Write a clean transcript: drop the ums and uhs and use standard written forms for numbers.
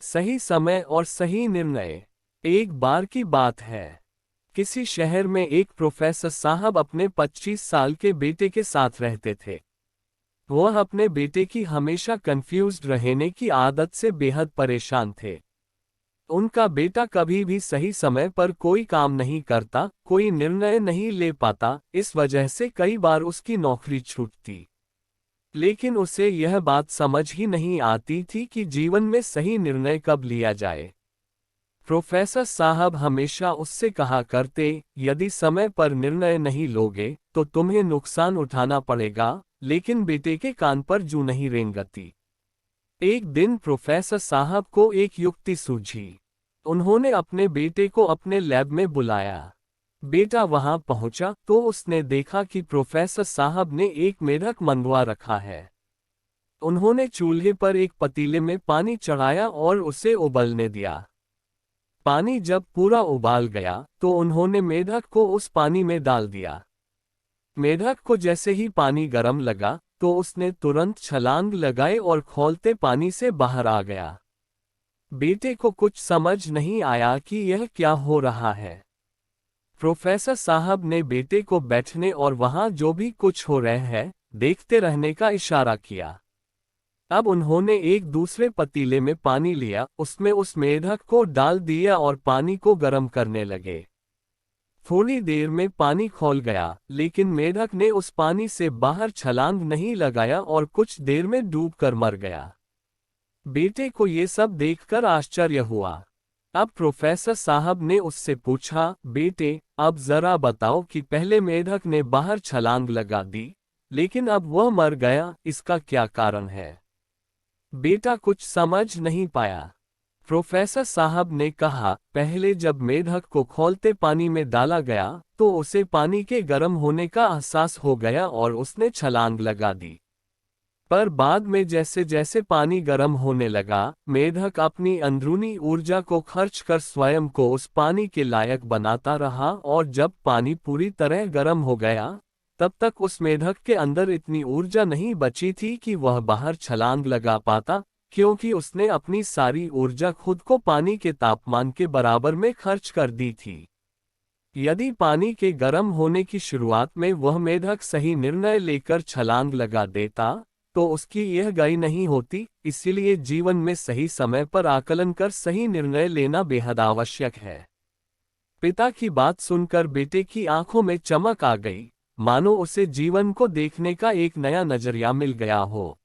सही समय और सही निर्णय। एक बार की बात है, किसी शहर में एक प्रोफेसर साहब अपने 25 साल के बेटे के साथ रहते थे। वह अपने बेटे की हमेशा कंफ्यूज्ड रहने की आदत से बेहद परेशान थे। उनका बेटा कभी भी सही समय पर कोई काम नहीं करता, कोई निर्णय नहीं ले पाता, इस वजह से कई बार उसकी नौकरी छूटती। लेकिन उसे यह बात समझ ही नहीं आती थी कि जीवन में सही निर्णय कब लिया जाए। प्रोफेसर साहब हमेशा उससे कहा करते, यदि समय पर निर्णय नहीं लोगे तो तुम्हें नुकसान उठाना पड़ेगा, लेकिन बेटे के कान पर जूं नहीं रेंगती। एक दिन प्रोफेसर साहब को एक युक्ति सूझी। उन्होंने अपने बेटे को अपने लैब में बुलाया। बेटा वहां पहुंचा तो उसने देखा कि प्रोफेसर साहब ने एक मेढक मंगवा रखा है। उन्होंने चूल्हे पर एक पतीले में पानी चढ़ाया और उसे उबलने दिया। पानी जब पूरा उबाल गया तो उन्होंने मेढक को उस पानी में डाल दिया। मेढक को जैसे ही पानी गर्म लगा तो उसने तुरंत छलांग लगाई और खौलते पानी से बाहर आ गया। बेटे को कुछ समझ नहीं आया कि यह क्या हो रहा है। प्रोफेसर साहब ने बेटे को बैठने और वहां जो भी कुछ हो रहा है देखते रहने का इशारा किया। अब उन्होंने एक दूसरे पतीले में पानी लिया, उसमें उस मेढक को डाल दिया और पानी को गर्म करने लगे। थोड़ी देर में पानी खौल गया, लेकिन मेढक ने उस पानी से बाहर छलांग नहीं लगाया और कुछ देर में डूबकर मर गया। बेटे को ये सब देखकर आश्चर्य हुआ। अब प्रोफेसर साहब ने उससे पूछा, बेटे, अब जरा बताओ कि पहले मेढक ने बाहर छलांग लगा दी, लेकिन अब वह मर गया, इसका क्या कारण है? बेटा कुछ समझ नहीं पाया। प्रोफेसर साहब ने कहा, पहले जब मेढक को खौलते पानी में डाला गया तो उसे पानी के गर्म होने का एहसास हो गया और उसने छलांग लगा दी। पर बाद में जैसे जैसे पानी गर्म होने लगा, मेढक अपनी अंदरूनी ऊर्जा को खर्च कर स्वयं को उस पानी के लायक बनाता रहा और जब पानी पूरी तरह गर्म हो गया, तब तक उस मेढक के अंदर इतनी ऊर्जा नहीं बची थी कि वह बाहर छलांग लगा पाता, क्योंकि उसने अपनी सारी ऊर्जा खुद को पानी के तापमान के बराबर में खर्च कर दी थी। यदि पानी के गर्म होने की शुरुआत में वह मेढक सही निर्णय लेकर छलांग लगा देता तो उसकी यह गई नहीं होती। इसीलिए जीवन में सही समय पर आकलन कर सही निर्णय लेना बेहद आवश्यक है। पिता की बात सुनकर बेटे की आंखों में चमक आ गई, मानो उसे जीवन को देखने का एक नया नजरिया मिल गया हो।